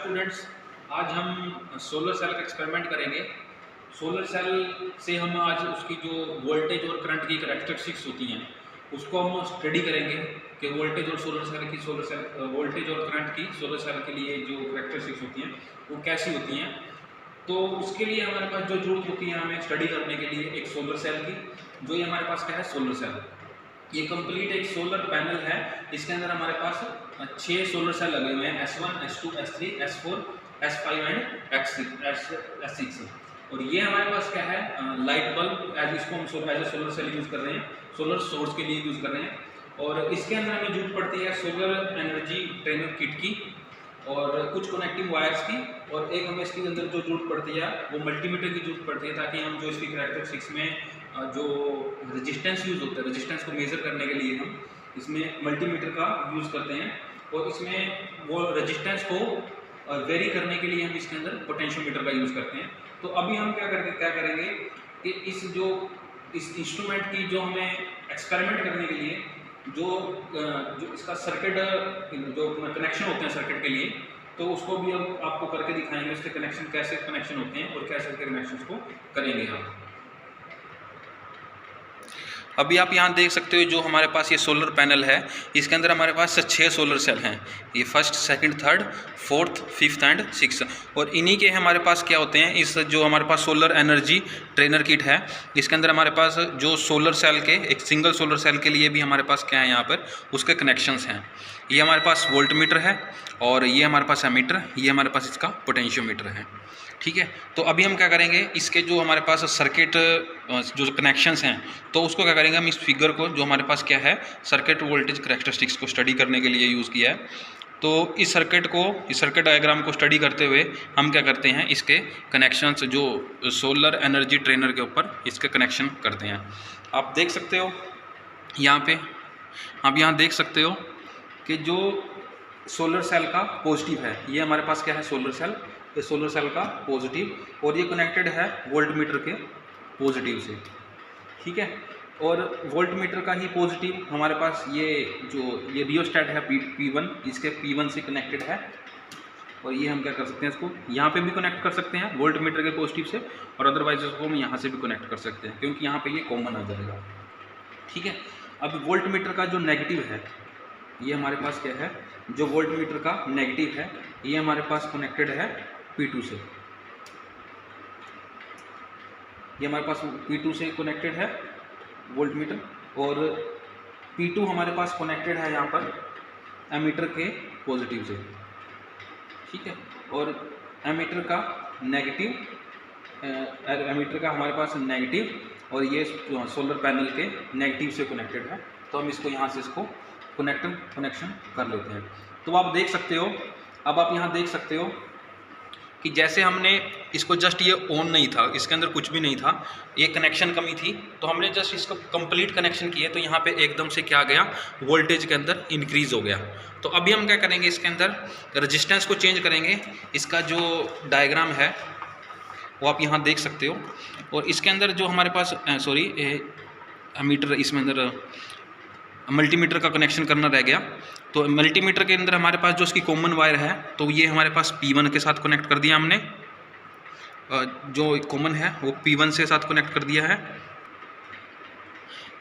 Students, आज हम solar cell का एक्सपेरिमेंट करेंगे। सोलर सेल से हम आज उसकी जो वोल्टेज और करंट की करैक्टरिस्टिक्स होती हैं उसको हम स्टडी करेंगे कि वोल्टेज और वोल्टेज और करंट की सोलर सेल के लिए जो करैक्टरिस्टिक्स होती हैं वो कैसी होती हैं। तो उसके लिए हमारे पास जो जरूरत होती है हमें स्टडी करने के लिए एक सोलर सेल की, जो ये हमारे पास क्या है, सोलर सेल। ये कंप्लीट एक सोलर पैनल है। इसके अंदर हमारे पास 6 सोलर सेल लगे हुए हैं, S1, S2, S3, S4, S5 and S6। और ये हमारे पास क्या है, लाइट बल्ब, इसको हम as a solar cell use कर रहे हैं, सोलर सोर्स के लिए यूज़ कर रहे हैं। और इसके अंदर हमें जरूरत पड़ती है सोलर एनर्जी ट्रेनर किट की और कुछ कनेक्टिंग वायर्स की, और एक हमें इसके अंदर जो जरूरत पड़ती है वो मल्टीमीटर की जरूरत पड़ती है, ताकि हम जो इसकी करैक्टरिस्टिक्स में जो रेजिस्टेंस यूज़ होता है, रेजिस्टेंस को मेज़र करने के लिए हम इसमें मल्टीमीटर का यूज़ करते हैं। और इसमें वो रेजिस्टेंस को वेरी करने के लिए हम इसके अंदर पोटेंशियोमीटर का यूज़ करते हैं। तो अभी हम क्या करेंगे कि इस इंस्ट्रूमेंट की जो हमें एक्सपेरिमेंट करने के लिए जो इसका सर्किट जो कनेक्शन होते हैं सर्किट के लिए, तो उसको भी हम आपको करके दिखाएंगे, उसके कनेक्शन कैसे कनेक्शन होते हैं और कैसे उसके कनेक्शन को करेंगे हम। अभी आप यहाँ देख सकते हो जो हमारे पास ये सोलर पैनल है, इसके अंदर हमारे पास 6 सोलर सेल हैं। ये first, second, third, fourth, fifth and six. और इन्हीं के हमारे पास क्या होते हैं, इस जो हमारे पास सोलर एनर्जी ट्रेनर किट है, इसके अंदर हमारे पास जो सोलर सेल के एक सिंगल सोलर सेल के लिए भी हमारे पास क्या है, यहाँ पर उसके कनेक्शंस हैं। ये हमारे पास वोल्ट मीटर है और ये हमारे पास एमीटर, ये हमारे पास इसका पोटेंशियोमीटर है। ठीक है, तो अभी हम क्या करेंगे, इसके जो हमारे पास सर्किट जो कनेक्शंस हैं, तो उसको क्या करेंगे हम, इस फिगर को जो हमारे पास क्या है, सर्किट वोल्टेज करैक्टरिस्टिक्स को स्टडी करने के लिए यूज़ किया है। तो इस सर्किट डायग्राम को स्टडी करते हुए हम क्या करते हैं, इसके कनेक्शंस जो सोलर एनर्जी ट्रेनर के ऊपर इसके कनेक्शन करते हैं। आप देख सकते हो यहाँ पे, आप यहाँ देख सकते हो कि जो सोलर सेल का पॉजिटिव है, ये हमारे पास क्या है, सोलर सेल का पॉजिटिव, और ये कनेक्टेड है वोल्ट मीटर के पॉजिटिव से। ठीक है, और वोल्ट मीटर का ही पॉजिटिव हमारे पास ये रियोस्टेट है P1, इसके P1 से कनेक्टेड है। और ये हम क्या कर सकते हैं, इसको यहाँ पे भी कनेक्ट कर सकते हैं वोल्ट मीटर के पॉजिटिव से, और अदरवाइज इसको हम यहाँ से भी कनेक्ट कर सकते हैं, क्योंकि यहाँ पे ये कॉमन आ जाएगा। ठीक है, अब वोल्ट मीटर का जो नेगेटिव है, ये हमारे पास क्या है, जो वोल्ट मीटर का नेगेटिव है, ये हमारे पास कनेक्टेड है P2 से। ये हमारे पास P2 से कनेक्टेड है वोल्ट मीटर, और P2 हमारे पास कनेक्टेड है यहाँ पर एमीटर के पॉजिटिव से। ठीक है, और एमीटर का हमारे पास नेगेटिव, और ये सोलर पैनल के नेगेटिव से कनेक्टेड है। तो हम इसको यहाँ से इसको कनेक्शन कर लेते हैं। तो आप देख सकते हो, अब आप यहाँ देख सकते हो कि जैसे हमने इसको जस्ट ये ऑन नहीं था, इसके अंदर कुछ भी नहीं था, ये कनेक्शन कमी थी, तो हमने जस्ट इसको कंप्लीट कनेक्शन किया, तो यहाँ पे एकदम से क्या गया, वोल्टेज के अंदर इंक्रीज हो गया। तो अभी हम क्या करेंगे, इसके अंदर रेजिस्टेंस को चेंज करेंगे। इसका जो डायग्राम है वो आप यहाँ देख सकते हो, और इसके अंदर जो हमारे पास मीटर, इसमें अंदर मल्टीमीटर का कनेक्शन करना रह गया। तो मल्टीमीटर के अंदर हमारे पास जो उसकी कॉमन वायर है, तो ये हमारे पास P1 के साथ कनेक्ट कर दिया हमने, जो कॉमन है वो P1 से साथ कनेक्ट कर दिया है।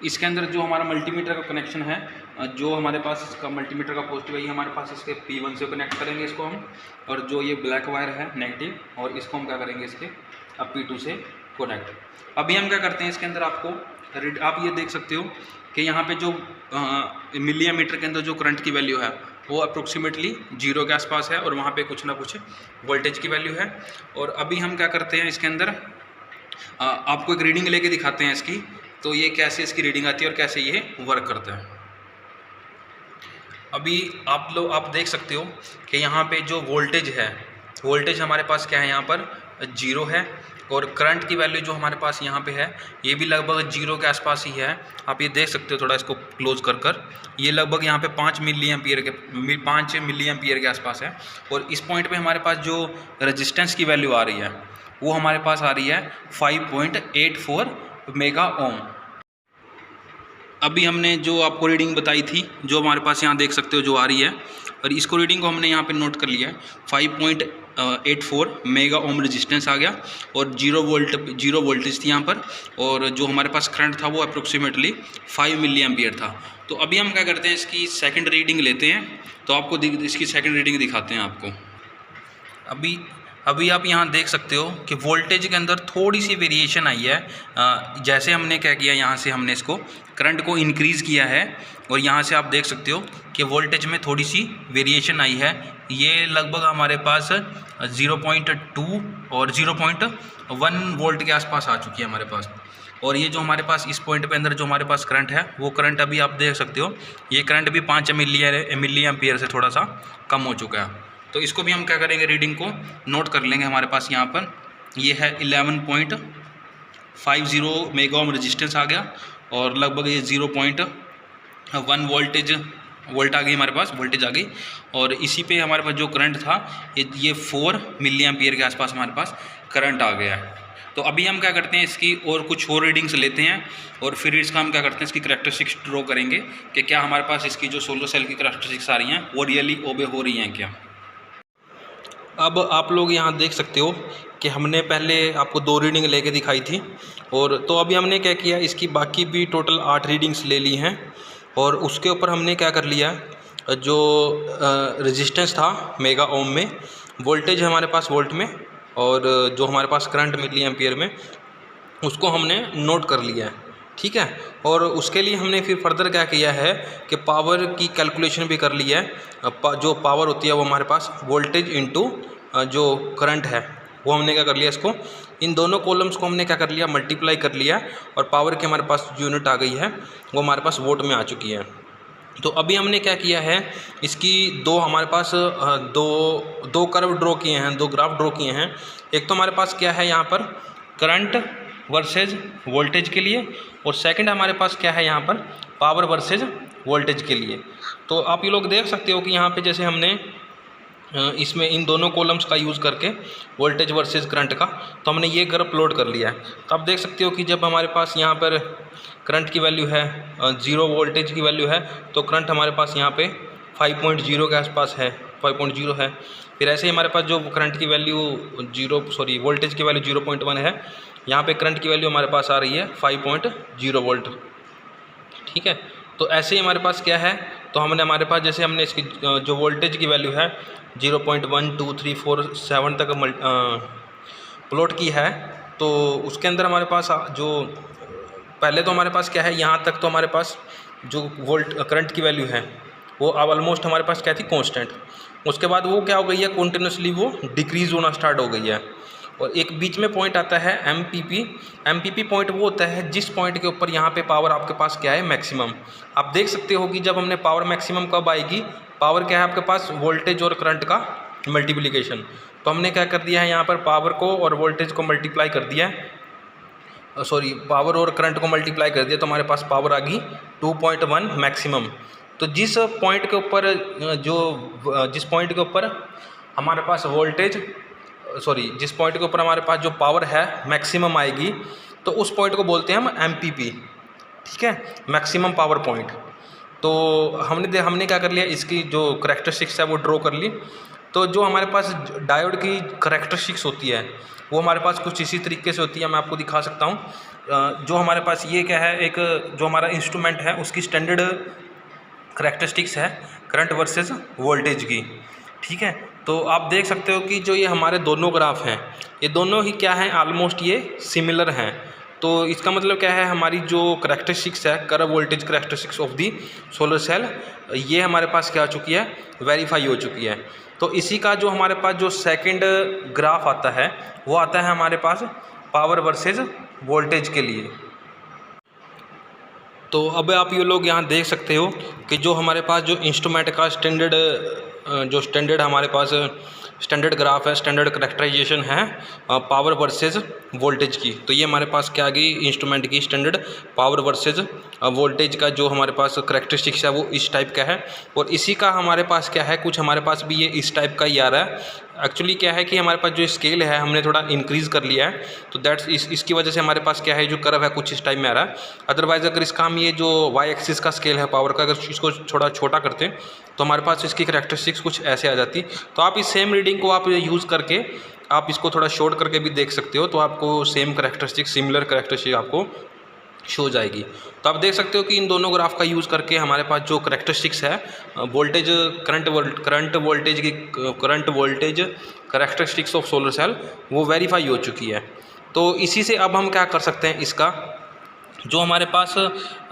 इसके अंदर जो हमारा मल्टीमीटर का कनेक्शन है, जो हमारे पास इसका मल्टीमीटर का पॉजिटिव है, ये हमारे पास इसके P1 से कनेक्ट करेंगे इसको हम, और जो ये ब्लैक वायर है नेगेटिव, और इसको हम क्या करेंगे, इसके अब P2 से कनेक्ट। अभी हम क्या करते हैं, इसके अंदर आप ये देख सकते हो कि यहाँ पे जो मिली एमीटर के अंदर जो करंट की वैल्यू है वो अप्रोक्सीमेटली 0 के आसपास है, और वहाँ पे कुछ ना कुछ वोल्टेज की वैल्यू है। और अभी हम क्या करते हैं, इसके अंदर आपको एक रीडिंग लेके दिखाते हैं इसकी, तो ये कैसे इसकी रीडिंग आती है और कैसे ये वर्क करता है। अभी आप देख सकते हो कि यहाँ पे जो वोल्टेज हमारे पास क्या है, यहाँ पर 0 है, और करंट की वैल्यू जो हमारे पास यहाँ पे है ये भी लगभग 0 के आसपास ही है। आप ये देख सकते हो, थोड़ा इसको क्लोज कर ये लगभग यहाँ पे 5 मिली एम्पियर के आसपास है। और इस पॉइंट पे हमारे पास जो रेजिस्टेंस की वैल्यू आ रही है वो हमारे पास आ रही है 5.84 मेगा ओम। अभी हमने जो आपको रीडिंग बताई थी, जो हमारे पास यहाँ देख सकते हो जो आ रही है, और इसको रीडिंग को हमने यहाँ पे नोट कर लिया है। 5.84 मेगा ओम रेजिस्टेंस आ गया और 0 वोल्टेज थी यहाँ पर, और जो हमारे पास करंट था वो अप्रोक्सीमेटली 5 मिली एम्पियर था। तो अभी हम क्या करते हैं, इसकी सेकंड रीडिंग लेते हैं। तो आपको इसकी सेकंड रीडिंग दिखाते हैं आपको। अभी आप यहाँ देख सकते हो कि वोल्टेज के अंदर थोड़ी सी वेरिएशन आई है। जैसे हमने क्या किया, यहाँ से हमने इसको करंट को इंक्रीज़ किया है और यहाँ से आप देख सकते हो कि वोल्टेज में थोड़ी सी वेरिएशन आई है। ये लगभग हमारे पास 0.2 और 0.1 वोल्ट के आसपास आ चुकी है हमारे पास। और ये जो हमारे पास इस पॉइंट पे अंदर जो हमारे पास करंट है, वो करंट अभी आप देख सकते हो, ये करंट भी 5 मिली एम्पियर से थोड़ा सा कम हो चुका है। तो इसको भी हम क्या करेंगे, रीडिंग को नोट कर लेंगे। हमारे पास यहाँ पर ये है 11.50 मेगा ओम रेजिस्टेंस आ गया और लगभग ये 0.1 वोल्ट आ गई हमारे पास, वोल्टेज आ गई। और इसी पे हमारे पास जो करंट था ये 4 मिली एम्पियर के आसपास हमारे पास करंट आ गया है। तो अभी हम क्या करते हैं, इसकी और कुछ और रीडिंग्स लेते हैं और फिर इसका हम क्या करते हैं, इसकी करैक्टरिस्टिक्स ड्रॉ करेंगे कि क्या हमारे पास इसकी जो सोलर सेल की करैक्टरिस्टिक्स आ रही हैं वो रियली ओबे हो रही हैं क्या। अब आप लोग यहाँ देख सकते हो कि हमने पहले आपको 2 रीडिंग लेके दिखाई थी, और तो अभी हमने क्या किया, इसकी बाकी भी टोटल 8 रीडिंग्स ले ली हैं। और उसके ऊपर हमने क्या कर लिया, जो रेजिस्टेंस था मेगा ओम में, वोल्टेज है हमारे पास वोल्ट में, और जो हमारे पास करंट मिली एम्पियर में, उसको हमने नोट कर लिया है। ठीक है। और उसके लिए हमने फिर फर्दर क्या किया है कि पावर की कैलकुलेशन भी कर लिया है। जो पावर होती है वो हमारे पास वोल्टेज इनटू जो करंट है, वो हमने क्या कर लिया, इसको इन दोनों कॉलम्स को हमने क्या कर लिया, मल्टीप्लाई कर लिया, और पावर की हमारे पास यूनिट आ गई है वो हमारे पास वोट में आ चुकी है। तो अभी हमने क्या किया है, इसकी हमारे पास दो कर्व ड्रॉ किए हैं, 2 ग्राफ ड्रॉ किए हैं। एक तो हमारे पास क्या है यहाँ पर करंट वर्सेज वोल्टेज के लिए, और सेकंड हमारे पास क्या है यहाँ पर पावर वर्सेज वोल्टेज के लिए। तो आप ये लोग देख सकते हो कि यहाँ पे जैसे हमने इसमें इन दोनों कॉलम्स का यूज़ करके वोल्टेज वर्सेज करंट का, तो हमने ये कर्व प्लॉट कर लिया है। तो आप देख सकते हो कि जब हमारे पास यहाँ पर करंट की वैल्यू है 0, वोल्टेज की वैल्यू है, तो करंट हमारे पास यहाँ पे 5.0 के आसपास है, 5.0 है। फिर ऐसे ही हमारे पास जो करंट की वैल्यू वोल्टेज की वैल्यू 0.1 है, यहाँ पे करंट की वैल्यू हमारे पास आ रही है 5.0 वोल्ट। ठीक है। तो ऐसे ही हमारे पास क्या है, तो हमारे पास जैसे हमने इसकी जो वोल्टेज की वैल्यू है 0.12347 तक प्लॉट की है, तो उसके अंदर हमारे पास जो पहले तो हमारे पास क्या है, यहाँ तक तो हमारे पास जो करंट की वैल्यू है वो अब ऑलमोस्ट हमारे पास क्या थी, कांस्टेंट। उसके बाद वो क्या हो गई है, कॉन्टिन्यूसली वो डिक्रीज़ होना स्टार्ट हो गई है। और एक बीच में पॉइंट आता है एमपीपी पॉइंट, वो होता है जिस पॉइंट के ऊपर यहाँ पे पावर आपके पास क्या है, मैक्सिमम। आप देख सकते हो कि जब हमने पावर मैक्सिमम कब आएगी, पावर क्या है आपके पास वोल्टेज और करंट का मल्टीप्लिकेशन। तो हमने क्या कर दिया है, यहाँ पर पावर को और वोल्टेज को मल्टीप्लाई कर दिया है, पावर और करंट को मल्टीप्लाई कर दिया, तो हमारे पास पावर आ गई 2.1 मैक्सिमम। तो जिस पॉइंट के ऊपर हमारे पास जिस पॉइंट के ऊपर हमारे पास जो पावर है मैक्सिमम आएगी, तो उस पॉइंट को बोलते हैं हम एमपीपी। ठीक है, मैक्सिमम पावर पॉइंट। तो हमने क्या कर लिया, इसकी जो करैक्टरिस्टिक्स है वो ड्रॉ कर ली। तो जो हमारे पास डायोड की करैक्टरिस्टिक्स होती है वो हमारे पास कुछ इसी तरीके से होती है, मैं आपको दिखा सकता हूँ। जो हमारे पास ये क्या है, एक जो हमारा इंस्ट्रूमेंट है उसकी स्टैंडर्ड करैक्टरिस्टिक्स है करंट वर्सेस वोल्टेज की। ठीक है, तो आप देख सकते हो कि जो ये हमारे दोनों ग्राफ हैं, ये दोनों ही क्या हैं, ऑलमोस्ट ये सिमिलर हैं। तो इसका मतलब क्या है, हमारी जो करैक्टरिस्टिक्स है current voltage characteristics of the solar cell, ये हमारे पास क्या हो चुकी है, वेरीफाई हो चुकी है। तो इसी का जो हमारे पास जो सेकंड ग्राफ आता है वो आता है हमारे पास पावर वर्सेस वोल्टेज के लिए। तो अब आप ये लोग यहाँ देख सकते हो कि जो हमारे पास जो इंस्ट्रूमेंट का स्टैंडर्ड हमारे पास स्टैंडर्ड ग्राफ है, स्टैंडर्ड करैक्टराइजेशन है पावर वर्सेस वोल्टेज की। तो ये हमारे पास क्या आ गई, इंस्ट्रूमेंट की स्टैंडर्ड पावर वर्सेस वोल्टेज का जो हमारे पास करैक्टरिस्टिक्स है वो इस टाइप का है। और इसी का हमारे पास क्या है, कुछ हमारे पास भी ये इस टाइप का ही आ रहा एक्चुअली क्या है कि हमारे पास जो स्केल है हमने थोड़ा इंक्रीज़ कर लिया है, तो दैट्स इसकी वजह से हमारे पास क्या है जो कर्व है कुछ इस टाइप में आ रहा है। अदरवाइज़ अगर इसका हम ये जो वाई एक्सिस का स्केल है पावर का, अगर इसको थोड़ा छोटा करते तो हमारे पास इसकी करैक्टरिस्टिक्स कुछ ऐसे आ जाती। तो आप इस सेम रीडिंग को आप यूज़ करके आप इसको थोड़ा शॉर्ट करके भी देख सकते हो, तो आपको सेम करैक्टरिस्टिक्स, सिमिलर करैक्टरिस्टिक आपको शो जाएगी। तो आप देख सकते हो कि इन दोनों ग्राफ का यूज़ करके हमारे पास जो करैक्टरिस्टिक्स है voltage, current voltage characteristics of solar cell वो वेरीफाई हो चुकी है। तो इसी से अब हम क्या कर सकते हैं, इसका जो हमारे पास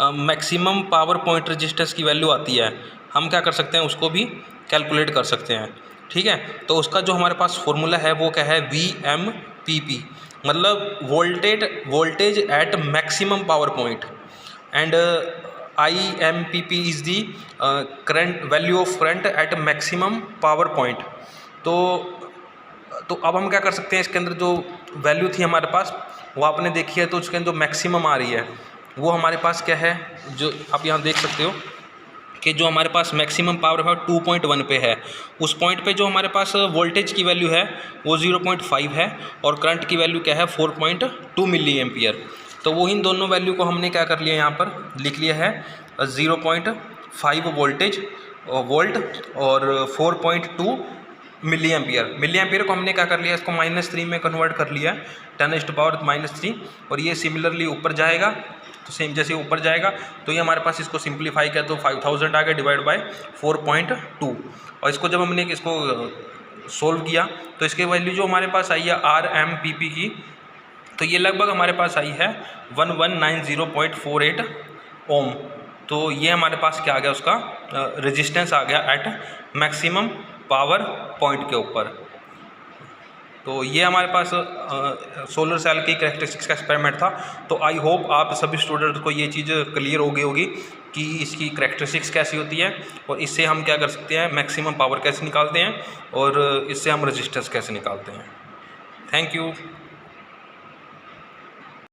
मैक्सिमम पावर पॉइंट रेजिस्टेंस की वैल्यू आती है, हम क्या कर सकते हैं उसको भी कैलकुलेट कर सकते हैं। ठीक है, तो उसका जो हमारे पास फॉर्मूला है वो क्या है, VMPP, मतलब voltage at maximum power point, and IMPP is the current value of current eight maximum power point. तो अब हम क्या कर सकते हैं, इसके अंदर जो वैल्यू थी हमारे पास वो आपने देखी है, तो उसके अंदर जो मैक्सिमम आ रही है वो हमारे पास क्या है, जो आप यहाँ देख सकते हो कि जो हमारे पास मैक्सिमम पावर है 2.1 पे है। उस पॉइंट पे जो हमारे पास वोल्टेज की वैल्यू है वो 0.5 है और करंट की वैल्यू क्या है 4.2 मिली एम्पियर। तो वो इन दोनों वैल्यू को हमने क्या कर लिया, यहाँ पर लिख लिया है 0.5 वोल्ट और 4.2 मिली एम्पियर को हमने क्या कर लिया, इसको -3 में कन्वर्ट कर लिया 10⁻³ और ये सिमिलरली ऊपर जाएगा। तो सेम जैसे ऊपर जाएगा तो ये हमारे पास इसको सिंप्लीफाई किया तो 5000 आ गया डिवाइड बाय 4.2, और इसको जब हमने इसको सोल्व किया तो इसकी वैल्यू जो हमारे पास आई है RMPP की, तो ये लगभग हमारे पास आई है 1190.48 ओम। तो ये हमारे पास क्या आ गया, उसका रेजिस्टेंस आ गया एट मैक्सिमम पावर पॉइंट के ऊपर। तो ये हमारे पास सोलर सेल की करैक्टरिस्टिक्स का एक्सपेरिमेंट था। तो आई होप आप सभी स्टूडेंट को ये चीज़ क्लियर हो गई होगी कि इसकी करैक्टरिस्टिक्स कैसी होती है और इससे हम क्या कर सकते हैं, मैक्सिमम पावर कैसे निकालते हैं और इससे हम रेजिस्टेंस कैसे निकालते हैं। Thank you.